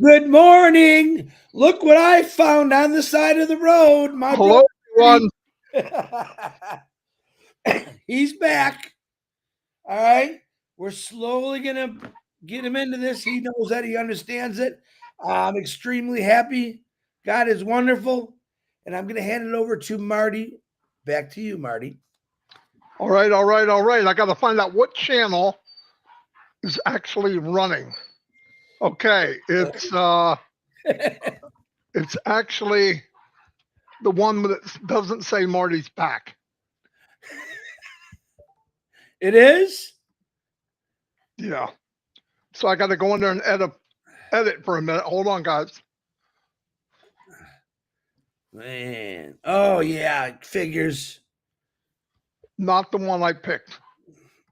Good morning. Look what I found on the side of the road. My Hello, everyone. brother. He's back. All right. We're slowly going to get him into this. He knows that. He understands it. I'm extremely happy. God is wonderful. And I'm going to hand it over to Marty. Back to you, Marty. All right. I got to find out what channel is actually running. Okay, it's actually the one that doesn't say Marty's back. It is? Yeah. So I got to go in there and edit for a minute. Hold on, guys. Man. Oh, yeah. Figures. Not the one I picked.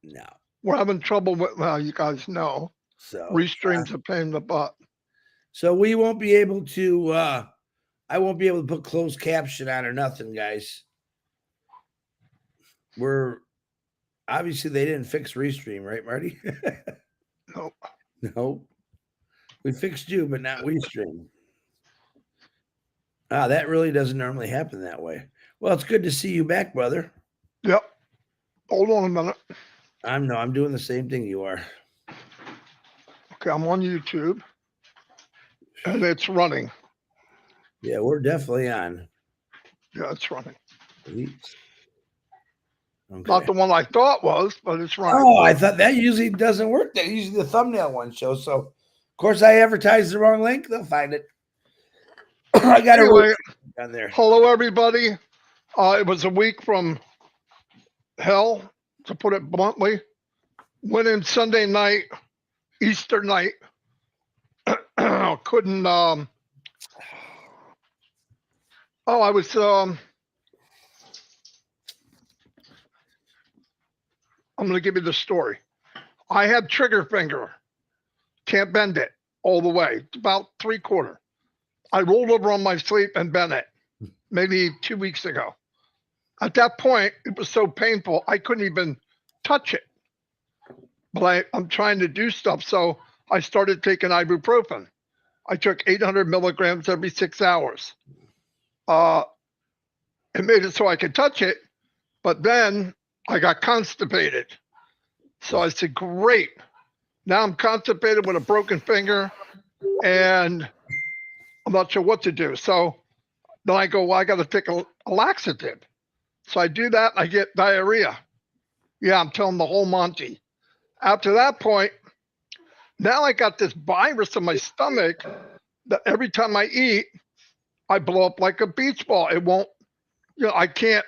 No. We're having trouble with, well, you guys know, So restreams a pain in the butt. So we won't be able to I won't be able to put closed caption on or nothing, guys. We're obviously they didn't fix Restream, right, Marty? Nope. No. We fixed you, but not Restream. That really doesn't normally happen that way. Well, it's good to see you back, brother. Yep. Hold on a minute. I'm doing the same thing you are. Okay, I'm on YouTube. And it's running. Yeah, we're definitely on. Yeah, it's running. Okay. Not the one I thought was, but it's running. Oh, I thought that usually doesn't work. That usually the thumbnail one shows. So, of course, I advertised the wrong link. They'll find it. I got anyway, on there. Hello, everybody. It was a week from hell, to put it bluntly. Went in Sunday night, Easter night. Couldn't. I was. I'm going to give you the story. I had trigger finger. Can't bend it all the way. It's about 3/4. I rolled over on my sleep and bent it maybe 2 weeks ago. At that point, it was so painful, I couldn't even touch it. But I'm trying to do stuff, so I started taking ibuprofen. I took 800 milligrams every 6 hours. It made it so I could touch it, but then I got constipated. So I said, great. Now I'm constipated with a broken finger, and I'm not sure what to do. So then I go, well, I got to take a laxative. So I do that, and I get diarrhea. Yeah, I'm telling the whole Monty. After that point, now I got this virus in my stomach that every time I eat, I blow up like a beach ball. It won't, I can't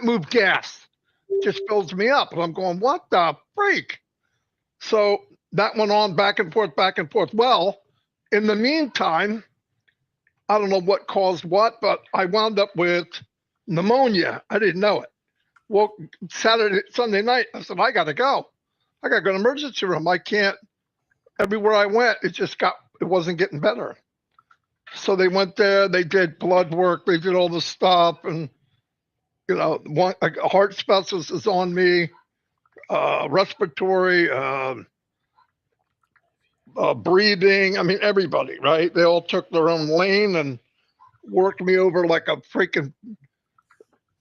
move gas. It just fills me up. And I'm going, what the freak? So that went on back and forth, back and forth. Well, in the meantime, I don't know what caused what, but I wound up with pneumonia. I didn't know it. Well, Sunday night, I said, I got to go. I got to go to the emergency room. I can't. Everywhere I went, it wasn't getting better. So they went there. They did blood work. They did all the stuff, and a heart specialist is on me, respiratory, breathing. I mean, everybody, right? They all took their own lane and worked me over like a freaking,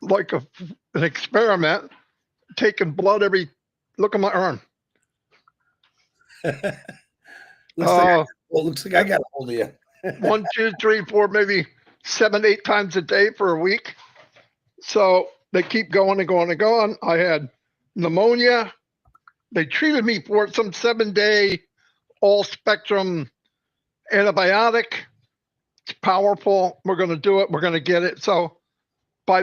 an experiment, taking blood every. Look at my arm. looks like I got a hold of you. 1, 2, 3, 4, maybe 7, 8 times a day for a week. So they keep going and going and going. I had pneumonia. They treated me for some 7-day all spectrum antibiotic. It's powerful. We're going to do it. We're going to get it. So by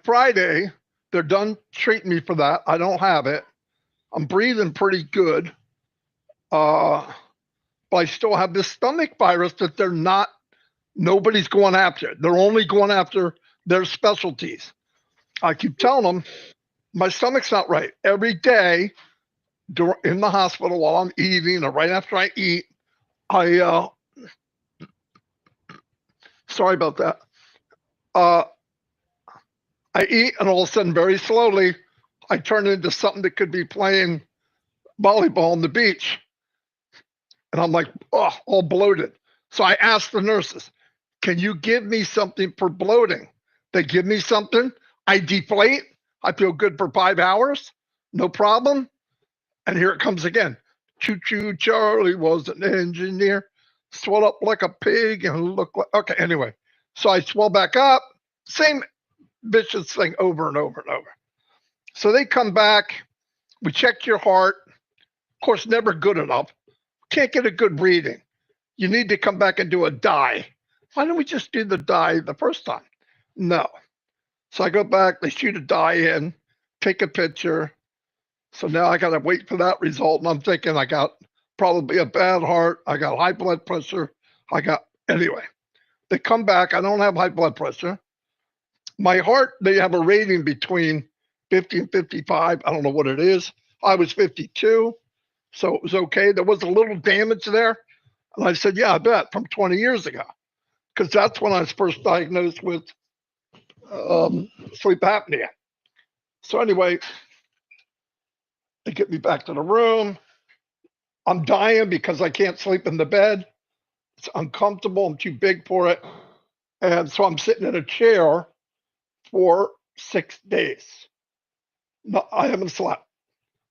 Friday, they're done treating me for that. I don't have it. I'm breathing pretty good. But I still have this stomach virus that nobody's going after. They're only going after their specialties. I keep telling them, my stomach's not right. Every day in the hospital while I'm eating or right after I eat, sorry about that. I eat, and all of a sudden, very slowly, I turn into something that could be playing volleyball on the beach. And I'm like, oh, all bloated. So I asked the nurses, can you give me something for bloating? They give me something. I deflate. I feel good for 5 hours. No problem. And here it comes again. Choo choo Charlie was an engineer. Swelled up like a pig and looked like. Okay, anyway. So I swell back up. Same vicious thing over and over and over. So they come back. We check your heart. Of course, never good enough. Can't get a good reading. You need to come back and do a dye. Why don't we just do the dye the first time? No. So I go back, they shoot a dye in, take a picture. So now I got to wait for that result. And I'm thinking I got probably a bad heart. I got high blood pressure. Anyway, they come back. I don't have high blood pressure. My heart, they have a rating between 50 and 55. I don't know what it is. I was 52. So it was okay. There was a little damage there. And I said, yeah, I bet, from 20 years ago. Because that's when I was first diagnosed with sleep apnea. So anyway, they get me back to the room. I'm dying because I can't sleep in the bed. It's uncomfortable. I'm too big for it. And so I'm sitting in a chair for 6 days. No, I haven't slept.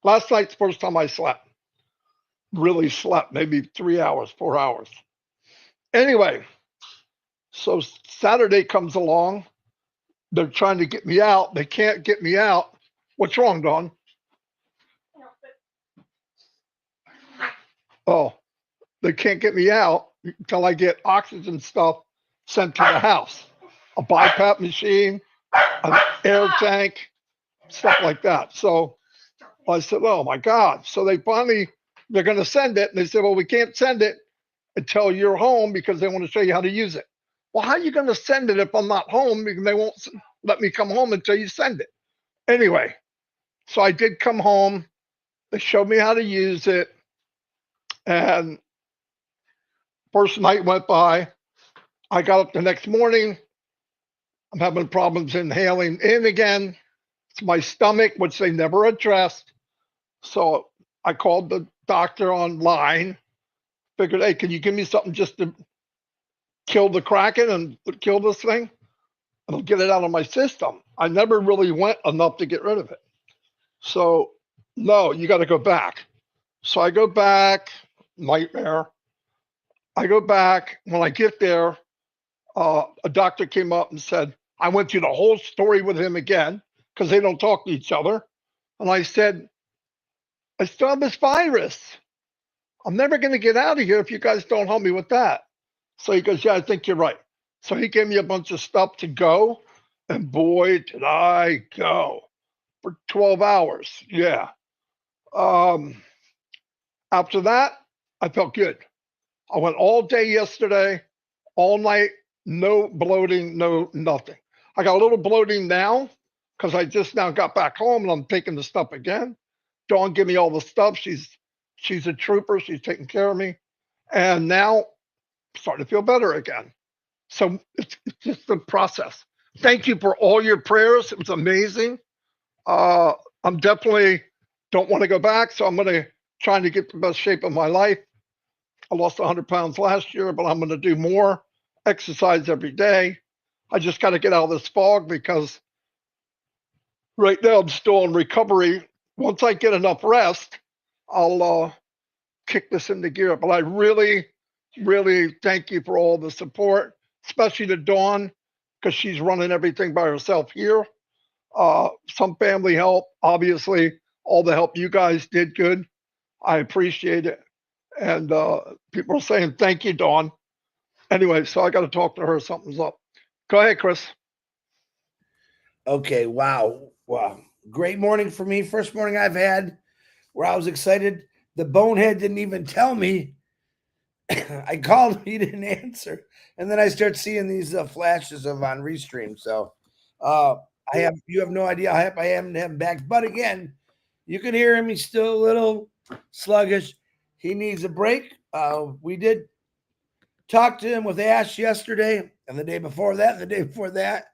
Last night's the first time I slept. Really slept, maybe 3 hours, 4 hours. Anyway, so Saturday comes along. They're trying to get me out. They can't get me out. What's wrong, Dawn? Oh, they can't get me out until I get oxygen stuff sent to the house. A BiPAP machine, an air tank, stuff like that. So I said, oh my God. So they're going to send it. And they said, well, we can't send it until you're home because they want to show you how to use it. Well, how are you going to send it if I'm not home? Because they won't let me come home until you send it. Anyway, so I did come home. They showed me how to use it. And first night went by. I got up the next morning. I'm having problems inhaling in again. It's my stomach, which they never addressed. So I called the doctor online. Figured, hey, can you give me something just to kill the Kraken and kill this thing? And I'll get it out of my system. I never really went enough to get rid of it. So, no, you got to go back. So I go back, nightmare. I go back. When I get there, a doctor came up and said, I went through the whole story with him again because they don't talk to each other. And I said, I still have this virus. I'm never going to get out of here if you guys don't help me with that. So he goes, yeah, I think you're right. So he gave me a bunch of stuff to go. And boy, did I go for 12 hours. Yeah. After that, I felt good. I went all day yesterday, all night, no bloating, no nothing. I got a little bloating now because I just now got back home and I'm taking the stuff again. Dawn give me all the stuff. She's a trooper. She's taking care of me. And now I'm starting to feel better again. So it's just the process. Thank you for all your prayers. It was amazing. I'm definitely don't want to go back. So I'm going to try to get the best shape of my life. I lost 100 pounds last year, but I'm going to do more exercise every day. I just got to get out of this fog because right now I'm still in recovery. Once I get enough rest, I'll kick this into gear. But I really, really thank you for all the support, especially to Dawn, because she's running everything by herself here. Some family help, obviously, all the help you guys did good. I appreciate it. And people are saying, thank you, Dawn. Anyway, so I got to talk to her. Something's up. Go ahead, Chris. Okay, wow. Wow. Great morning for me. First morning I've had where I was excited. The bonehead didn't even tell me. I called, he didn't answer. And then I start seeing these flashes of on Restream. So you have no idea how happy I am to have him back. But again, you can hear him. He's still a little sluggish. He needs a break. We did talk to him with Ash yesterday and the day before that, and the day before that.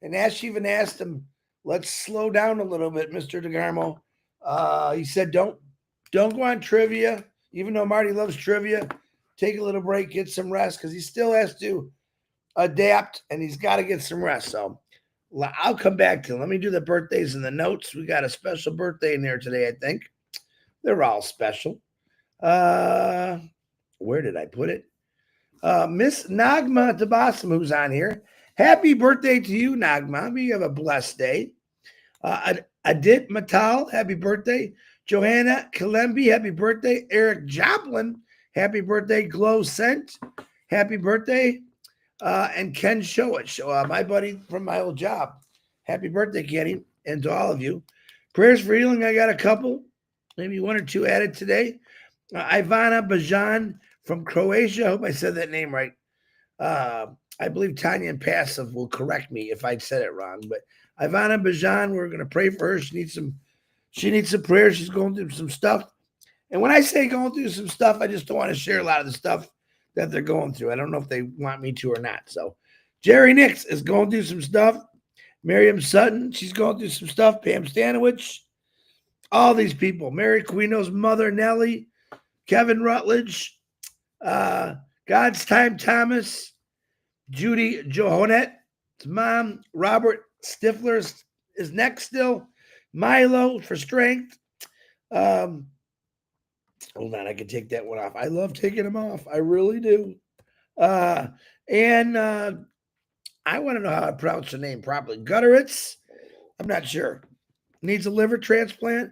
And Ash even asked him, let's slow down a little bit, Mr. DeGarmo. He said, don't go on trivia. even though Marty loves trivia, take a little break, get some rest, because he still has to adapt and he's got to get some rest. So I'll come back to him. Let me do the birthdays and the notes. We got a special birthday in there today, I think. They're all special. Where did I put it? Miss Nagma Tabassum, who's on here. Happy birthday to you, Nagma. You have a blessed day. Adit Matal, happy birthday. Johanna Kalembi, happy birthday. Eric Joplin, happy birthday. Glow Scent, happy birthday. And Ken Showich, my buddy from my old job. Happy birthday, Kenny, and to all of you. Prayers for healing, I got a couple, maybe one or two added today. Ivana Bajan from Croatia. I hope I said that name right. I believe Tanya and Passive will correct me if I said it wrong. But Ivana Bajan, we're going to pray for her. She needs some prayers. She's going through some stuff. And when I say going through some stuff, I just don't want to share a lot of the stuff that they're going through. I don't know if they want me to or not. So Jerry Nix is going through some stuff. Miriam Sutton, she's going through some stuff. Pam Stanowich, all these people. Mary Quino's mother, Nellie, Kevin Rutledge, God's Time Thomas, Judy Johonet's mom, Robert Stifler is next still, Milo for strength. Hold on, I can take that one off. I love taking them off. I really do. And I want to know how I pronounce the name properly. Gutteritz, I'm not sure. Needs a liver transplant.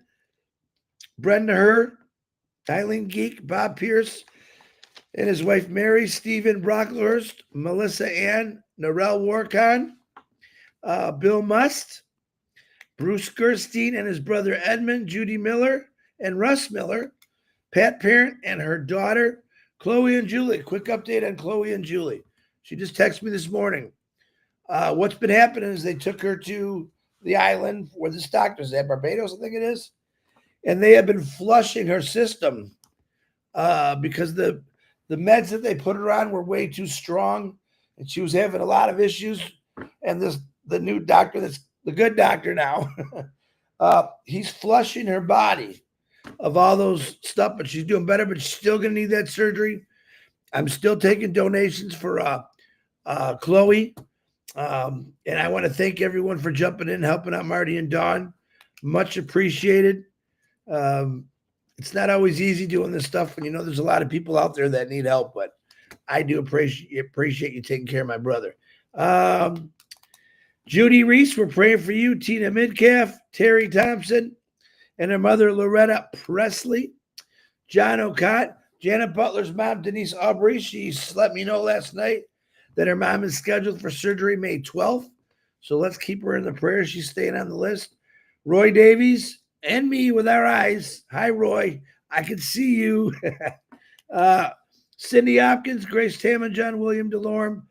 Brenda Herr, Eileen Geek, Bob Pierce, and his wife Mary, Stephen Brocklehurst, Melissa Ann, Narelle Warcon, Bill Must, Bruce Gerstein and his brother Edmund, Judy Miller, and Russ Miller, Pat Parent and her daughter, Chloe and Julie. Quick update on Chloe and Julie. She just texted me this morning. What's been happening is they took her to the island where this doctor's at, Barbados, I think it is, and they have been flushing her system because the meds that they put her on were way too strong, and she was having a lot of issues. And the new doctor, that's the good doctor now, he's flushing her body of all those stuff, but she's doing better, but she's still going to need that surgery. I'm still taking donations for Chloe. And I want to thank everyone for jumping in, helping out Marty and Dawn. Much appreciated. It's not always easy doing this stuff when there's a lot of people out there that need help, but I do appreciate you taking care of my brother. Judy Reese, we're praying for you. Tina Midcalf, Terry Thompson, and her mother, Loretta Presley. John O'Cott, Janet Butler's mom, Denise Aubrey. She let me know last night that her mom is scheduled for surgery May 12th. So let's keep her in the prayers. She's staying on the list. Roy Davies and me with our eyes. Hi, Roy. I can see you. Cindy Hopkins, Grace Tamman, John William DeLorme,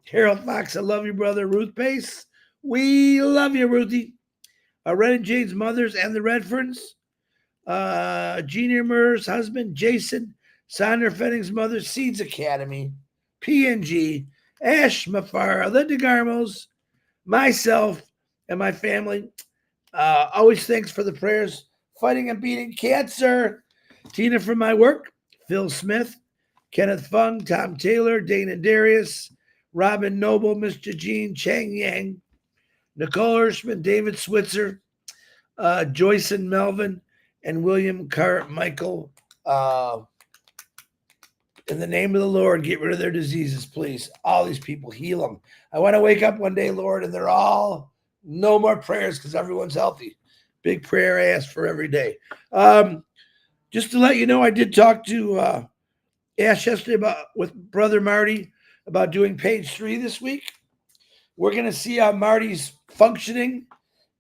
Harold Fox, I love you, brother. Ruth Pace, we love you, Ruthie. Red and Jane's mothers and the Redfords. Jean Murr's husband, Jason. Sandra Fenning's mother, Seeds Academy. PNG. Ash Mafara, the DeGarmos. Myself and my family. Always thanks for the prayers. Fighting and beating cancer. Tina from my work. Phil Smith. Kenneth Fung, Tom Taylor, Dana Darius, Robin Noble, Mr. Jean, Chang Yang, Nicole Hirschman, David Switzer, Joyce and Melvin, and William Carmichael. In the name of the Lord, get rid of their diseases, please. All these people, heal them. I want to wake up one day, Lord, and they're all no more prayers because everyone's healthy. Big prayer I ask for every day. Just to let you know, I did talk to Ash yesterday with brother Marty about doing page 3 this week. We're going to see how Marty's functioning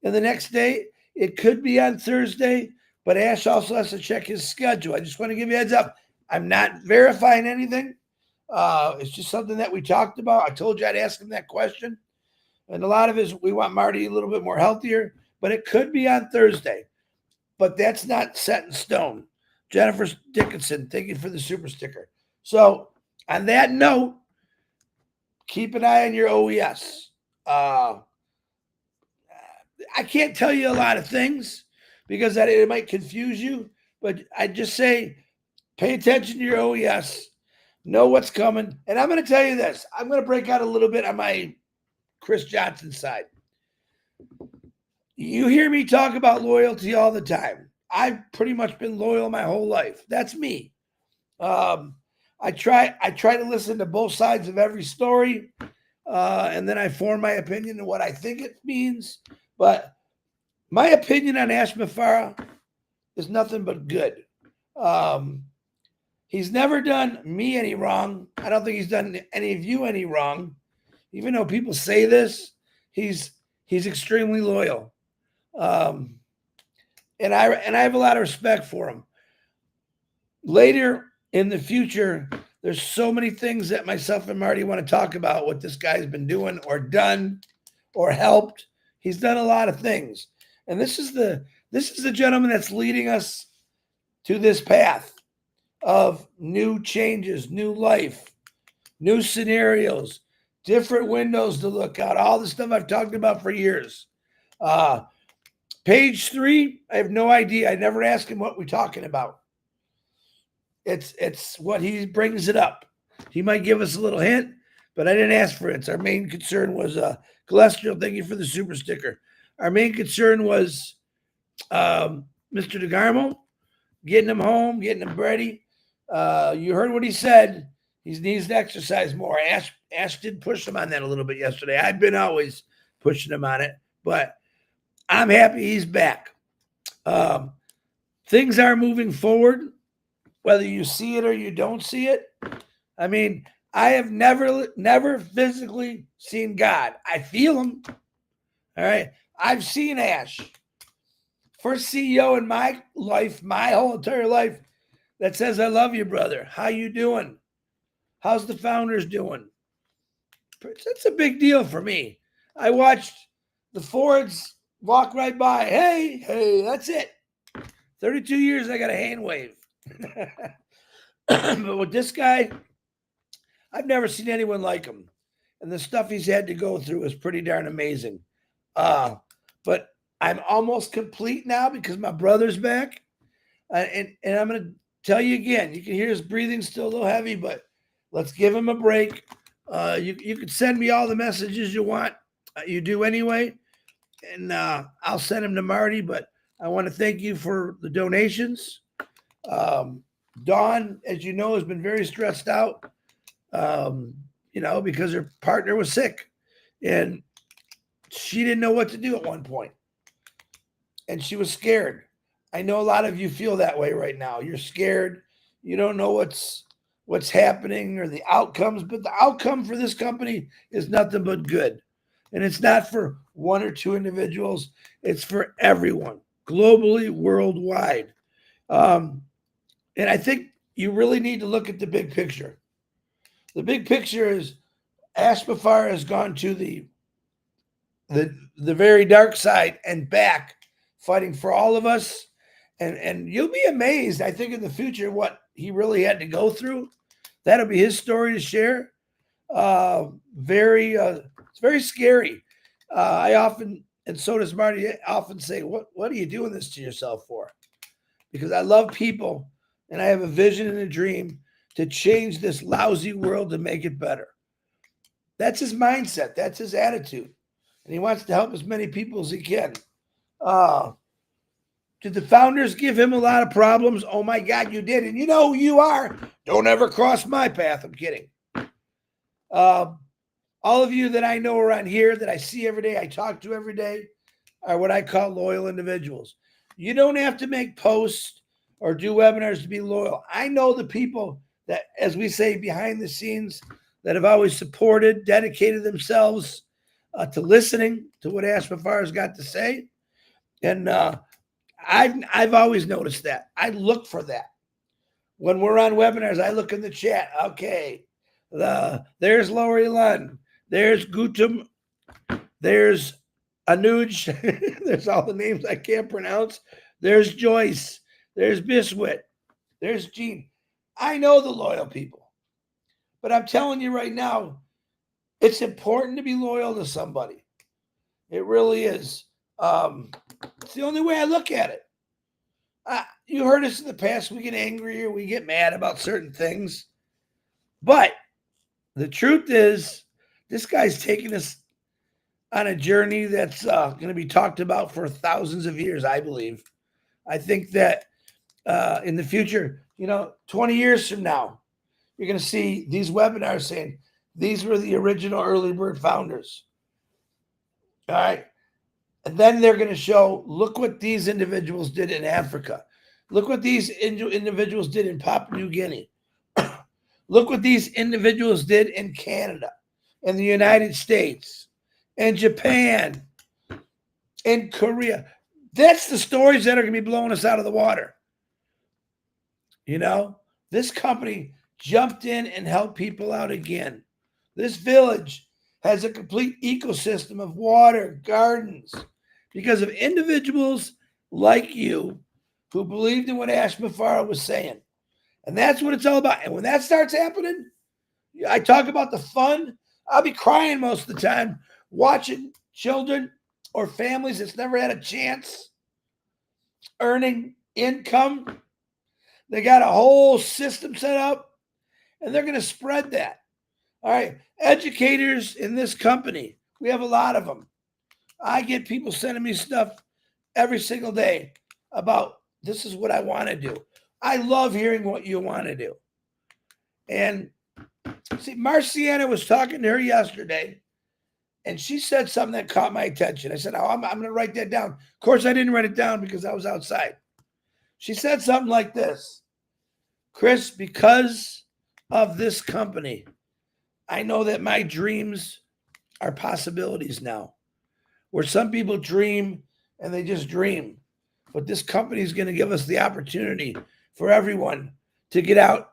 in the next day. It could be on Thursday, but Ash also has to check his schedule. I just want to give you a heads up. I'm not verifying anything. It's just something that we talked about. I told you I'd ask him that question. And a lot of it is we want Marty a little bit more healthier, but it could be on Thursday. But that's not set in stone. Jennifer Dickinson, thank you for the super sticker. So on that note, keep an eye on your OES. I can't tell you a lot of things because it might confuse you, But I just say, pay attention to your OES, know what's coming. And I'm going to tell you this. I'm going to break out a little bit on my Chris Johnson side. You hear me talk about loyalty all the time. I've pretty much been loyal my whole life. That's me. Um, I try to listen to both sides of every story, and then I form my opinion of what I think it means. But my opinion on Ash Mafara is nothing but good. Um, he's never done me any wrong. I don't think he's done any of you any wrong. Even though people say this, he's extremely loyal. Um, and I have a lot of respect for him. Later in the future, there's so many things that myself and Marty want to talk about what this guy's been doing or done or helped. He's done a lot of things. And this is the gentleman that's leading us to this path of new changes, new life, new scenarios, different windows to look out, all the stuff I've talked about for years. Page 3, I have no idea. I never asked him what we're talking about. It's what he brings it up. He might give us a little hint, but I didn't ask for it. Our main concern was cholesterol. Thank you for the super sticker. Our main concern was Mr. DeGarmo, getting him home, getting him ready. You heard what he said. He needs to exercise more. Ash did push him on that a little bit yesterday. I've been always pushing him on it, but I'm happy he's back. Things are moving forward, whether you see it or you don't see it. I mean, I have never physically seen God. I feel him. All right. I've seen Ash. First CEO in my life, my whole entire life, that says, I love you, brother. How you doing? How's the founders doing? That's a big deal for me. I watched the Fords walk right by. Hey, that's it. 32 years, I got a hand wave. But with this guy, I've never seen anyone like him. And the stuff he's had to go through is pretty darn amazing. But I'm almost complete now because my brother's back. And I'm going to tell you again, you can hear his breathing still a little heavy, but let's give him a break. You can send me all the messages you want. You do anyway. And I'll send them to Marty, but I want to thank you for the donations. Dawn, as you know, has been very stressed out, because her partner was sick and she didn't know what to do at one point. And she was scared. I know a lot of you feel that way right now. You're scared. You don't know what's happening or the outcomes, but the outcome for this company is nothing but good. And it's not for one or two individuals. It's for everyone, globally, worldwide. And I think you really need to look at the big picture. The big picture is Ash Mafara has gone to the very dark side and back, fighting for all of us. And you'll be amazed, I think, in the future what he really had to go through. That'll be his story to share. It's very scary. I often, and so does Marty, often say, what are you doing this to yourself for? Because I love people and I have a vision and a dream to change this lousy world to make it better. That's his mindset. That's his attitude. And he wants to help as many people as he can. Did the founders give him a lot of problems? Oh my God, you did. And you know who you are. Don't ever cross my path. I'm kidding. All of you that I know around here that I see every day, I talk to every day, are what I call loyal individuals. You don't have to make posts or do webinars to be loyal. I know the people that, as we say, behind the scenes, that have always supported, dedicated themselves to listening to what Ash Mafara's got to say. And I've always noticed that. I look for that. When we're on webinars, I look in the chat. Okay, there's Lori Lund. There's Gutum. There's Anuj. There's all the names I can't pronounce. There's Joyce. There's Biswit. There's Gene. I know the loyal people. But I'm telling you right now, it's important to be loyal to somebody. It really is. It's the only way I look at it. You heard us in the past. We get angry or we get mad about certain things. But the truth is, this guy's taking us on a journey that's going to be talked about for thousands of years, I believe. I think that in the future, 20 years from now, you're going to see these webinars saying these were the original early bird founders. All right. And then they're going to show, look what these individuals did in Africa. Look what these individuals did in Papua New Guinea. Look what these individuals did in Canada, in the United States, in Japan, in Korea. That's the stories that are going to be blowing us out of the water. This company jumped in and helped people out again. This village has a complete ecosystem of water, gardens, because of individuals like you who believed in what Ash Mafara was saying. And that's what it's all about. And when that starts happening, I talk about the fun. I'll be crying most of the time watching children or families that's never had a chance earning income. They got a whole system set up, and they're going to spread that. All right. Educators in this company, we have a lot of them. I get people sending me stuff every single day about this is what I want to do. I love hearing what you want to do. And see, Marciana was talking to her yesterday, and she said something that caught my attention. I said, oh, I'm going to write that down. Of course, I didn't write it down because I was outside. She said something like this: Chris, because of this company, I know that my dreams are possibilities now. Where some people dream and they just dream. But this company is going to give us the opportunity for everyone to get out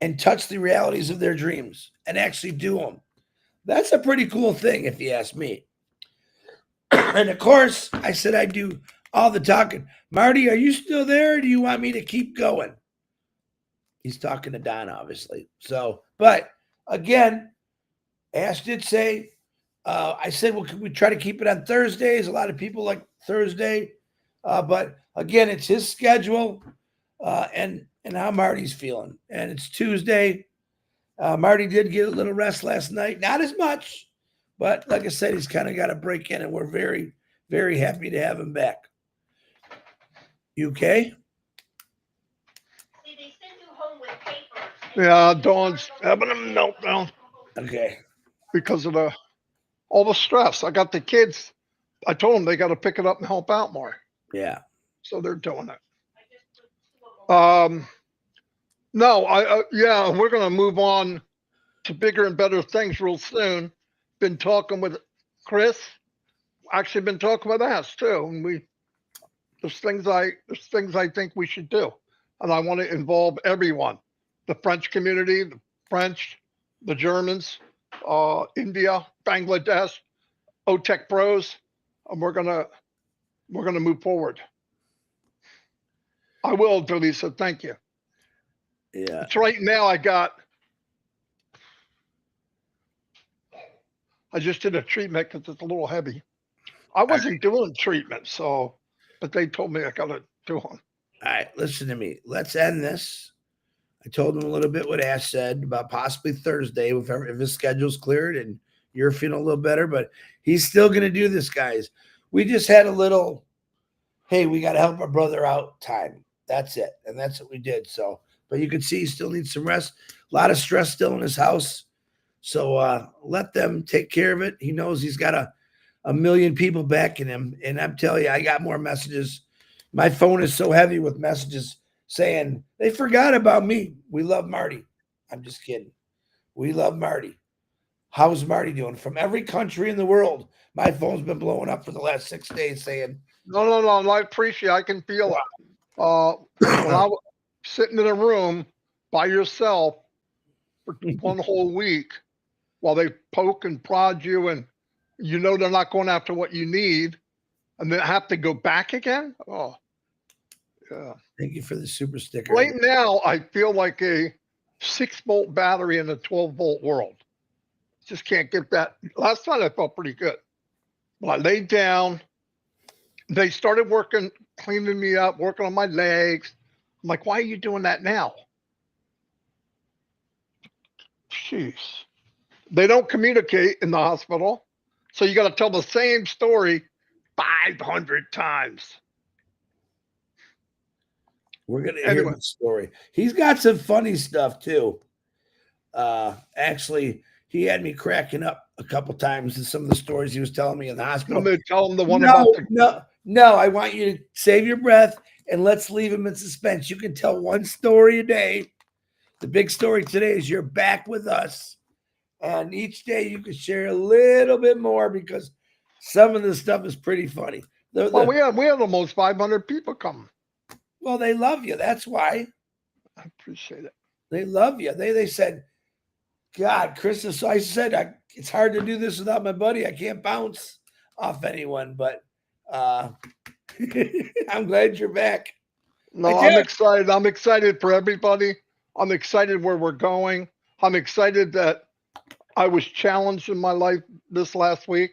and touch the realities of their dreams and actually do them. That's a pretty cool thing, if you ask me. And of course, I said I do all the talking. Marty, are you still there? Or do you want me to keep going? He's talking to Don, obviously. So, but again, Ash did say, I said, well, can we try to keep it on Thursdays? A lot of people like Thursday. But again, it's his schedule and how Marty's feeling. And it's Tuesday. Marty did get a little rest last night. Not as much, but like I said, he's kind of got a break in, and we're very, very happy to have him back. You okay? Yeah, Dawn's having a meltdown. Okay. Because of all the stress. I got the kids. I told them they got to pick it up and help out more. Yeah. So they're doing it. No, yeah, we're going to move on to bigger and better things real soon. Been talking with Chris. Actually, been talking with Ash too, and there's things I think we should do, and I want to involve everyone, the French community, the French, the Germans, India, Bangladesh, OTEC Pros, and we're gonna move forward. I will, Delisa. Thank you. Yeah. It's right now. I just did a treatment because it's a little heavy. I wasn't doing treatment, but they told me I got to do one. All right, listen to me. Let's end this. I told him a little bit what Ash said about possibly Thursday if his schedule's cleared and you're feeling a little better, but he's still going to do this, guys. We just had a little, hey, we got to help our brother out time. That's it. And that's what we did. So, but you can see he still needs some rest. A lot of stress still in his house. So let them take care of it. He knows he's got a million people backing him. And I'm telling you, I got more messages. My phone is so heavy with messages saying they forgot about me. We love Marty. I'm just kidding. We love Marty. How's Marty doing? From every country in the world, my phone's been blowing up for the last 6 days saying, No. I appreciate it. I can feel it. When I was sitting in a room by yourself for one whole week while they poke and prod you and they're not going after what you need and then have to go back again. Oh, yeah. Thank you for the super sticker. Right now, I feel like a 6-volt battery in a 12-volt world. Just can't get that. Last night I felt pretty good. But I laid down. They started working, cleaning me up, working on my legs. I'm like, why are you doing that now? Jeez. They don't communicate in the hospital. So you got to tell the same story 500 times. We're gonna hear Anyway, the story. He's got some funny stuff too. Actually, he had me cracking up a couple times in some of the stories he was telling me in the I'm hospital. going to tell them the one about No, the. no, no. I want you to save your breath and let's leave him in suspense. You can tell one story a day. The big story today is you're back with us. And each day you can share a little bit more because some of the stuff is pretty funny. Well, we had almost 500 people come. Well, they love you. That's why I appreciate it. they love you. They said, God, Chris. So I said, it's hard to do this without my buddy. I can't bounce off anyone, but I'm glad you're back. I No, I'm did. excited. I'm excited for everybody. I'm excited where we're going. I'm excited that I was challenged in my life this last week.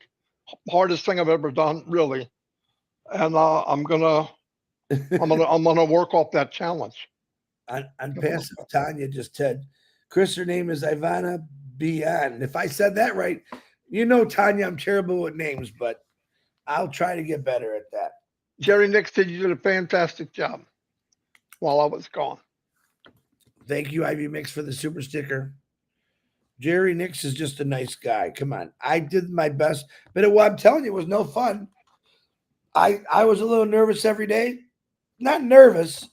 Hardest thing I've ever done, really. And I'm gonna work off that challenge. On passive, Tanya just said, Chris, her name is Ivana Bian. If I said that right, you know, Tanya, I'm terrible with names, but I'll try to get better at that. Jerry Nix said you did a fantastic job while I was gone. Thank you, Ivy Mix, for the super sticker. Jerry Nix is just a nice guy. Come on. I did my best, but what I'm telling you was no fun. I was a little nervous every day. Not nervous,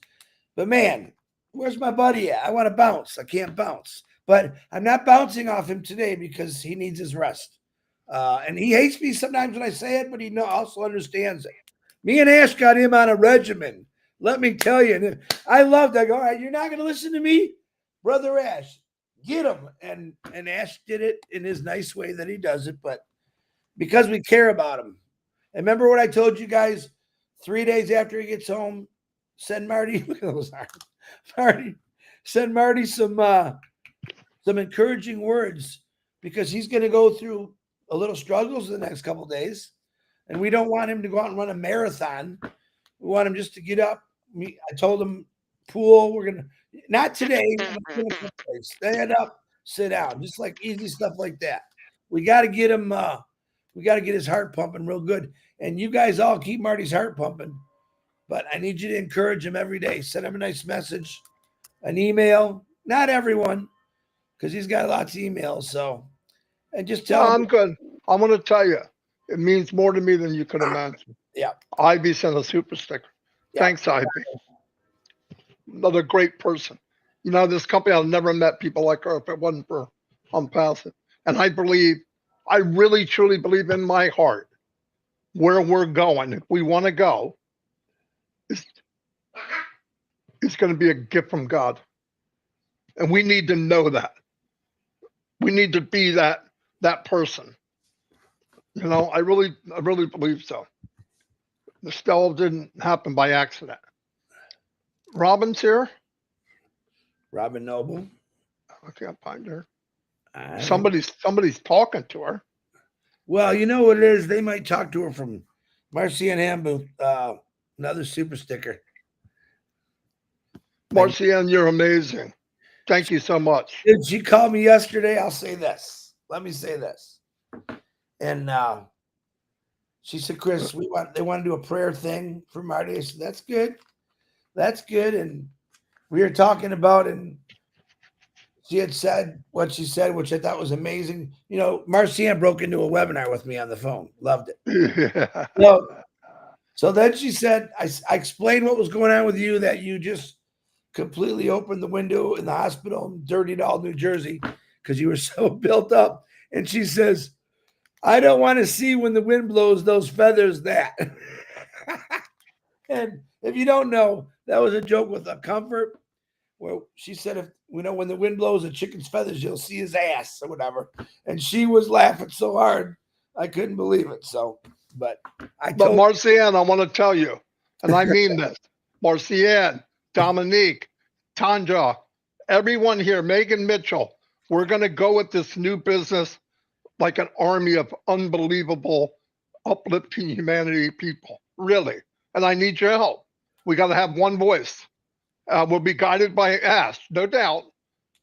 but man, where's my buddy at? I want to bounce. I can't bounce. But I'm not bouncing off him today because he needs his rest. And he hates me sometimes when I say it, but he also understands it. Me and Ash got him on a regimen. Let me tell you. I loved it. I go, all right, you're not going to listen to me? Brother Ash, get him. And Ash did it in his nice way that he does it, but because we care about him. And remember what I told you guys 3 days after he gets home? Send Marty, look at those arms. Marty, send Marty some encouraging words because he's going to go through a little struggles in the next couple of days. And we don't want him to go out and run a marathon. We want him just to get up. I told him, pool, we're going to, not today, stand up, sit down, just like easy stuff like that. We got to get him, we got to get his heart pumping real good. And you guys all keep Marty's heart pumping. But I need you to encourage him every day. Send him a nice message, an email. Not everyone, because he's got lots of emails. So, and just tell him. I'm good. I'm going to tell you, it means more to me than you could imagine. Yeah. Ivy sent a super sticker. Yeah. Thanks, Ivy. Another great person. You know, this company, I've never met people like her if it wasn't for Passive. And I really, truly believe in my heart where we're going. If we want to go, it's going to be a gift from God. And we need to know that. We need to be that person. You know, I really believe so. The Stella didn't happen by accident. Robin's here. Robin Noble. I can't find her. Somebody's talking to her. Well, you know what it is? They might talk to her from Marcy and Hambu, another super sticker. Marcy Ann, you're amazing. Thank you so much. Did she call me yesterday? I'll say this. Let me say this. And she said, Chris, they want to do a prayer thing for Marty. I said, that's good. That's good. And we were talking about, and she had said what she said, which I thought was amazing. You know, Marcianne broke into a webinar with me on the phone. Loved it. Yeah. So then she said, I explained what was going on with you, that you just completely opened the window in the hospital and dirtied all New Jersey because you were so built up. And she says, I don't want to see when the wind blows those feathers that. And if you don't know, that was a joke with a comfort where she said, if when the wind blows a chicken's feathers, you'll see his ass or whatever. And she was laughing so hard, I couldn't believe it. So, but Marcianne, I want to tell you, and I mean this, Marcianne, Dominique, Tanja, everyone here, Megan Mitchell, we're going to go with this new business like an army of unbelievable, uplifting humanity people. really. And I need your help. We got to have one voice. We'll be guided by Ash, no doubt.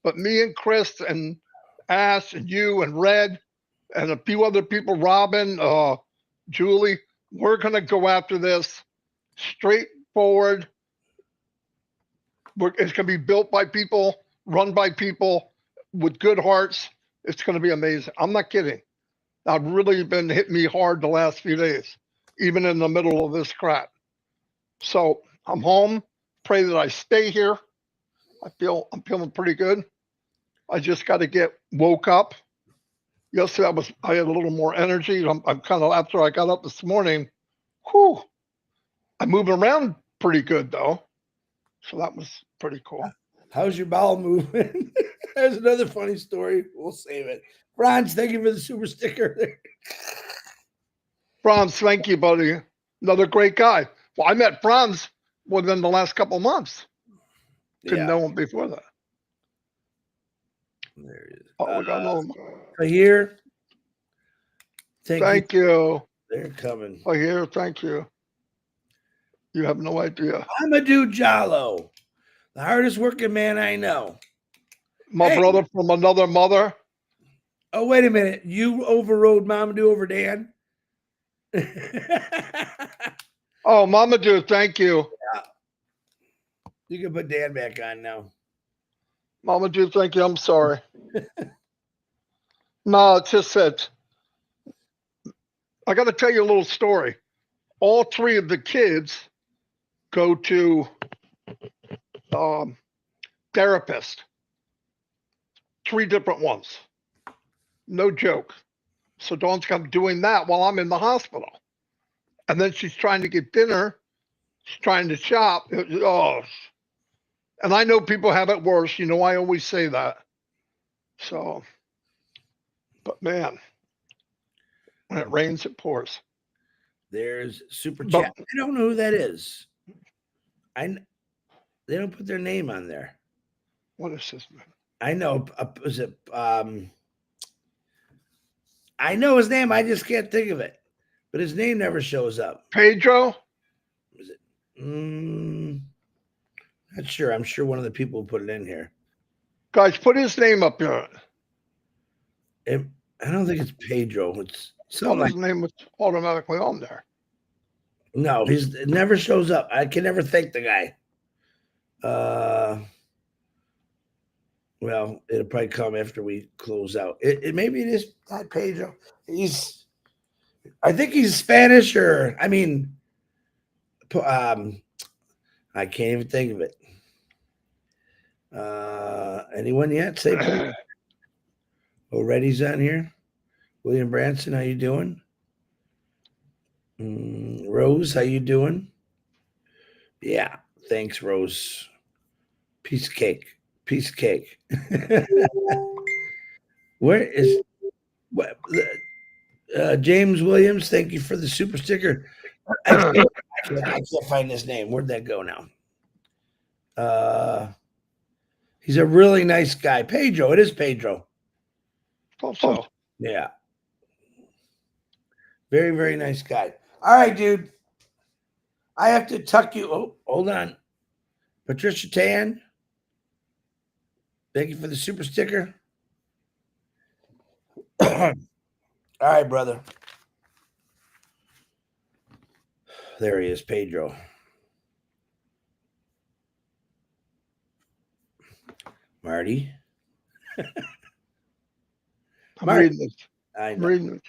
But me and Chris and Ash and you and Red and a few other people, Robin, Julie, we're going to go after this straightforward. It's going to be built by people, run by people with good hearts. It's going to be amazing. I'm not kidding. I've really been hitting me hard the last few days, even in the middle of this crap. So I'm home. Pray that I stay here. I'm feeling pretty good. I just got to get woke up. Yesterday I had a little more energy. I'm kind of after I got up this morning. Whew, I'm moving around pretty good though, so that was pretty cool. How's your bowel movement? There's another funny story. We'll save it. Franz, thank you for the super sticker. Franz, thank you, buddy. Another great guy. Well, I met Franz within the last couple of months. Didn't know him before that. There he is. Oh, we got another one. Here. Thank you. They're coming. Here, thank you. You have no idea. Amadou Jallo, the hardest working man I know. My brother from another mother. Oh, wait a minute. You overrode Mamadou over Dan? Oh, Mamadou, thank you. Yeah. You can put Dan back on now. Mamadou, thank you. I'm sorry. No, it's just that I got to tell you a little story. All three of the kids go to therapist. 3 different ones. No joke. So Dawn's come doing that while I'm in the hospital. And then she's trying to get dinner. She's trying to shop. Oh. And I know people have it worse. You know, I always say that. So, but man, when it rains, it pours. There's Super Chat. I don't know who that is. They don't put their name on there. What is this, man? I know. Is it? I know his name. I just can't think of it. But his name never shows up. Pedro? Is it? Not sure. I'm sure one of the people put it in here. Guys, put his name up here. I don't think it's Pedro. It's something his name was automatically on there. No, it never shows up. I can never thank the guy. Well, it'll probably come after we close out. Maybe it is not Pedro. I think he's Spanish, or I can't even think of it. Anyone yet? Say Already's on here. William Branson, how you doing? Rose, how you doing? Yeah, thanks, Rose. Piece of cake. Where is James Williams? Thank you for the super sticker. I can't find his name. Where'd that go now? He's a really nice guy. Pedro. It is Pedro. Also. Yeah. Very, very nice guy. All right, dude. I have to tuck you. Oh, hold on. Patricia Tan. Thank you for the super sticker. All right, brother. There he is, Pedro. Marty. I'm reading this. I know.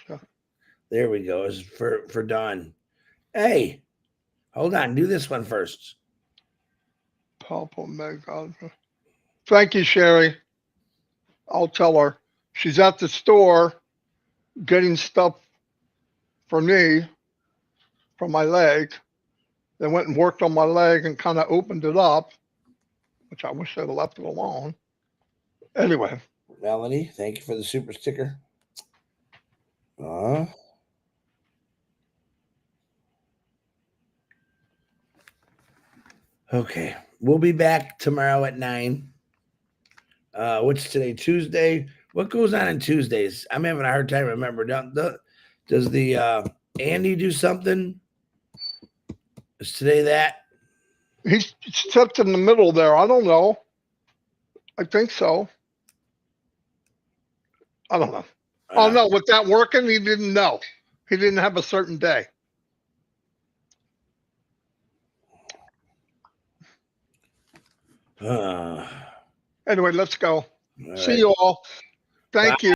There we go. It's for Dawn. Hey, hold on. Do this one first. Papa Meg. Thank you, Sherry. I'll tell her. She's at the store getting stuff for me for my leg. They went and worked on my leg and kind of opened it up, which I wish they'd have left it alone. Anyway. Melanie, thank you for the super sticker. Okay. We'll be back tomorrow at 9. What's today? Tuesday. What goes on Tuesdays? I'm having a hard time remembering. Does the Andy do something? Is today that? He stepped in the middle there. I don't know. I think so. I don't know. Oh no, with that working, he didn't know. He didn't have a certain day. Anyway, let's go. See you all. Thank you.